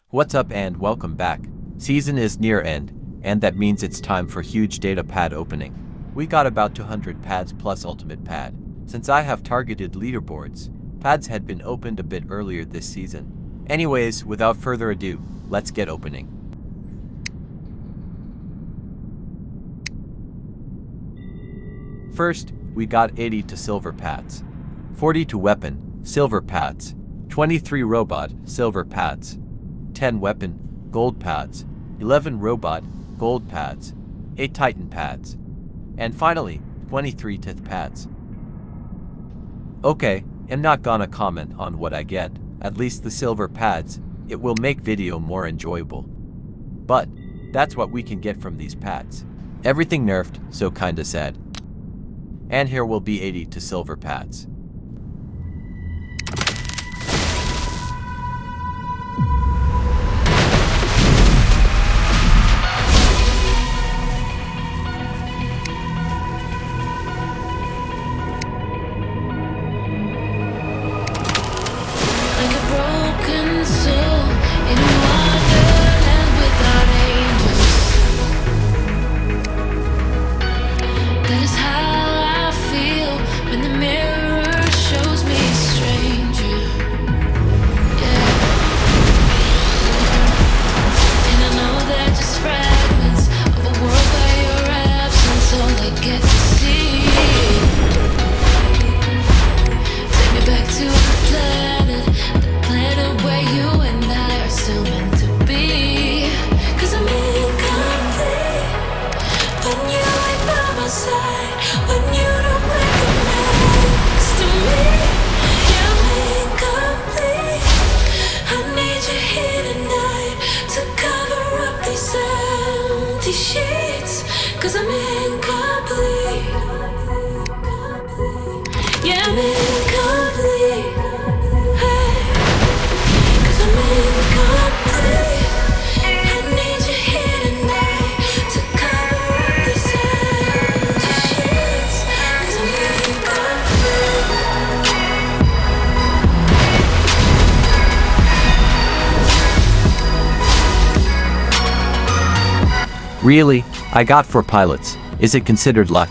What's up and welcome back. Season is near end, and that means it's time for huge data pad opening. We got about 200 pads plus ultimate pad. Since I have targeted leaderboards, pads had been opened a bit earlier this season. Anyways, without further ado, let's get opening. First, we got 80 to silver pads, 40 to weapon, silver pads, 23 robot, silver pads, 10 weapon, gold pads, 11 robot, gold pads, 8 titan pads, and finally, 23 tith pads. Okay, I'm not gonna comment on what I get, at least the silver pads, it will make video more enjoyable. But, that's what we can get from these pads. Everything nerfed, so kinda sad. And here will be 80 to silver pads. Cause I'm incomplete. Yeah, I'm incomplete. Hey, cause I'm incomplete. I need you here tonight to cover up these empty sheets. Cause I'm incomplete. Really? I got 4 pilots. Is it considered luck?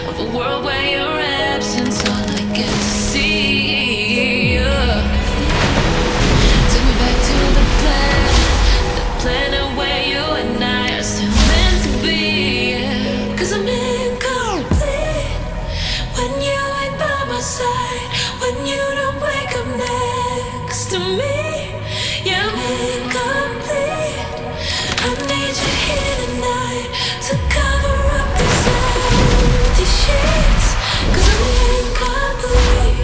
Of a world where your absence all I get to see. Take me back to the planet where you and I are still meant to be. Cause I'm incomplete when you ain't by my side, when you don't wake up next to me. Yeah, I'm incomplete. I need you here tonight to cover up these empty sheets. Cause I'm incomplete.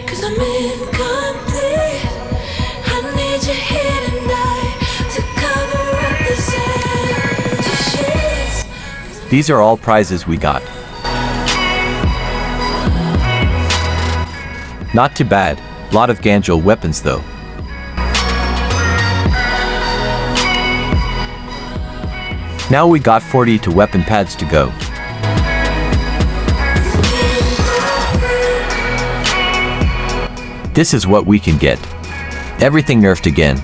Cause I'm incomplete. I need you here tonight to cover up these empty sheets. These are all prizes we got. Not too bad. Lot of Ganjul weapons though. Now we got 40 to weapon pads to go. This is what we can get. Everything nerfed again.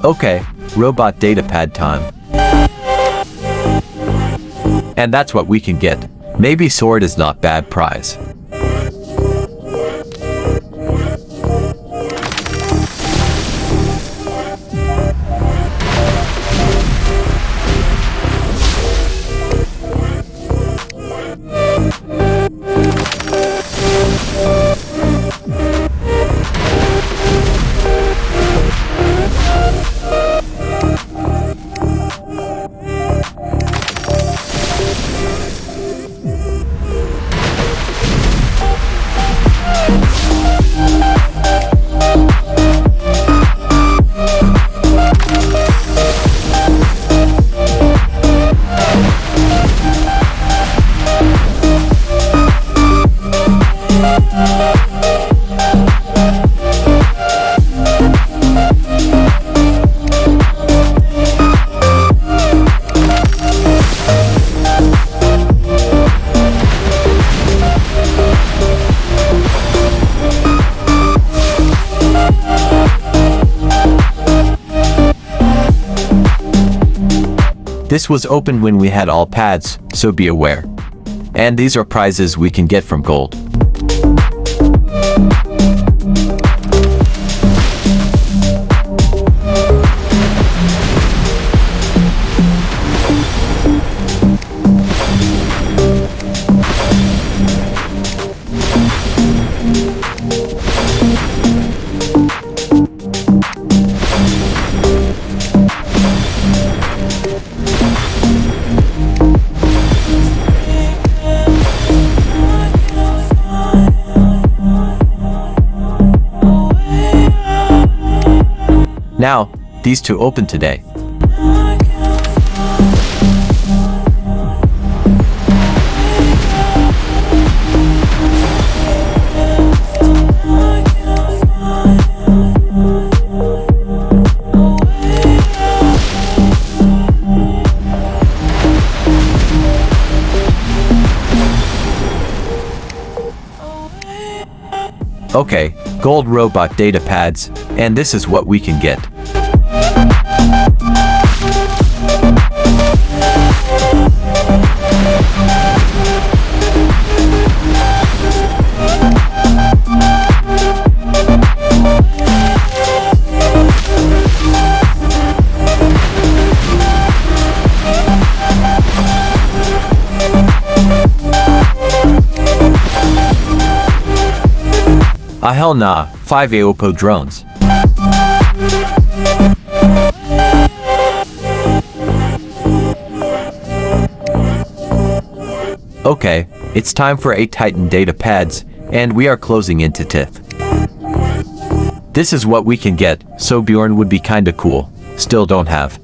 Okay, robot datapad time. And that's what we can get. Maybe sword is not bad prize. This was opened when we had all pads, so be aware. And these are prizes we can get from gold. Now, these two open today. Okay, gold robot data pads, and this is what we can get. Ah hell nah, 5 AOPO drones. Okay, it's time for 8 Titan data pads, and we are closing into TIFF. This is what we can get, so Bjorn would be kinda cool. Still don't have.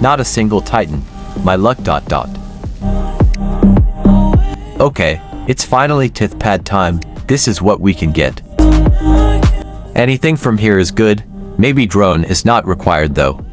Not a single Titan. My luck ... Okay, it's finally tith pad time. This is what we can get. Anything from here is good. Maybe drone is not required though.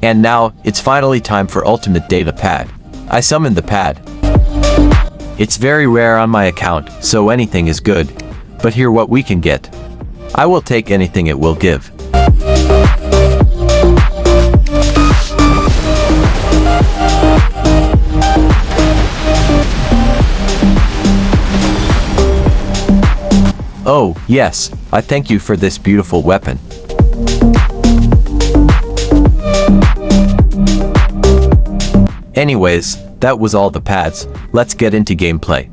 And now, it's finally time for ultimate data pad. I summoned the pad. It's very rare on my account, so anything is good. But here what we can get. I will take anything it will give. Oh, yes, I thank you for this beautiful weapon. Anyways, that was all the pads. Let's get into gameplay.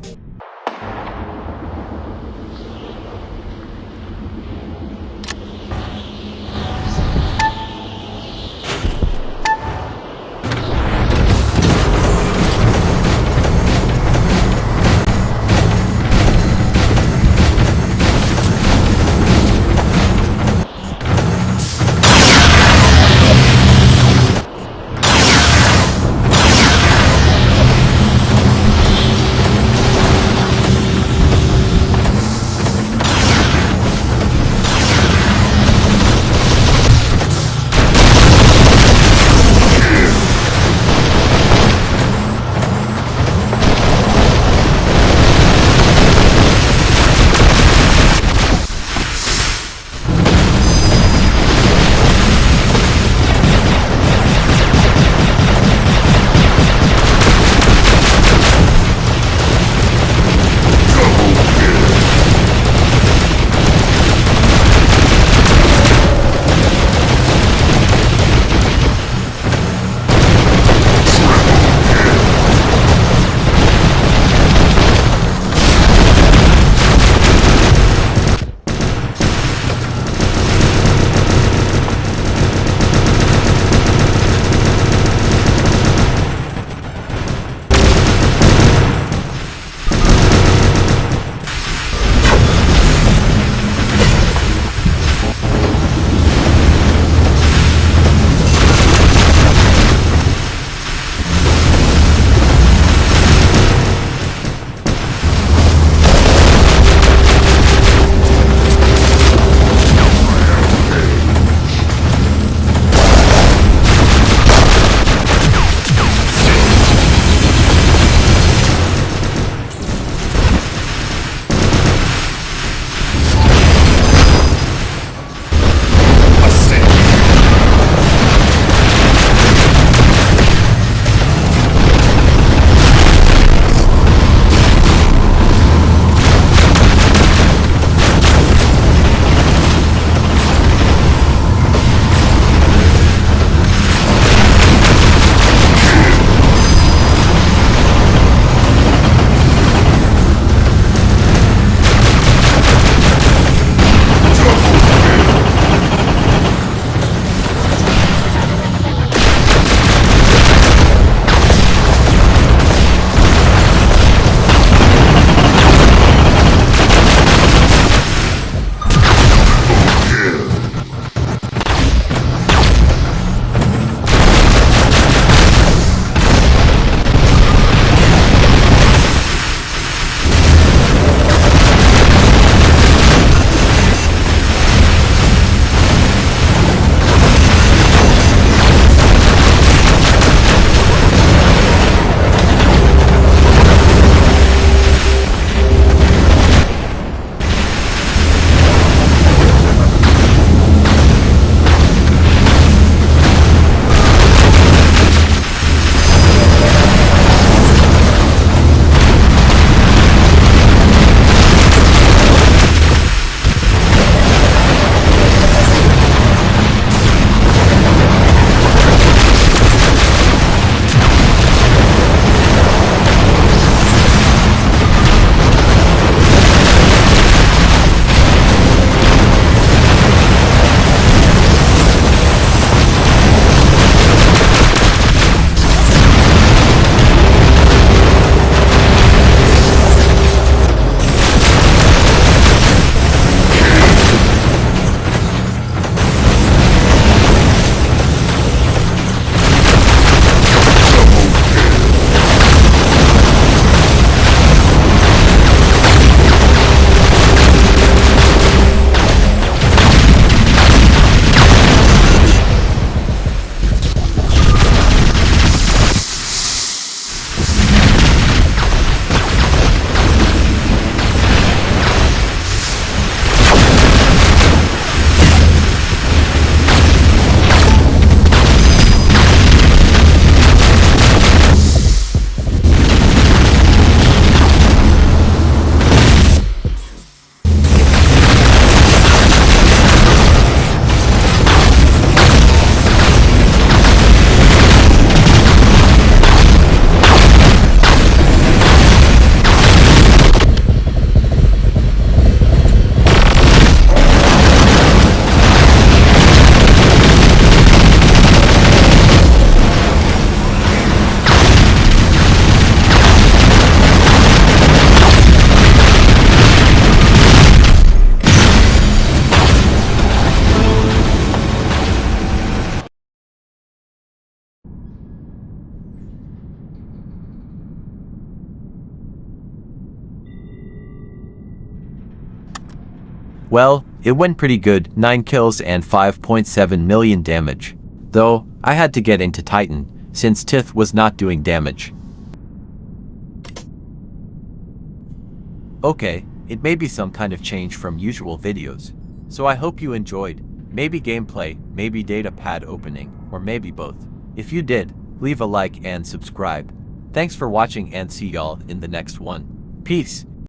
Well, it went pretty good, 9 kills and 5.7 million damage. Though, I had to get into Titan, since Tith was not doing damage. Okay, it may be some kind of change from usual videos. So I hope you enjoyed. Maybe gameplay, maybe data pad opening, or maybe both. If you did, leave a like and subscribe. Thanks for watching and see y'all in the next one. Peace.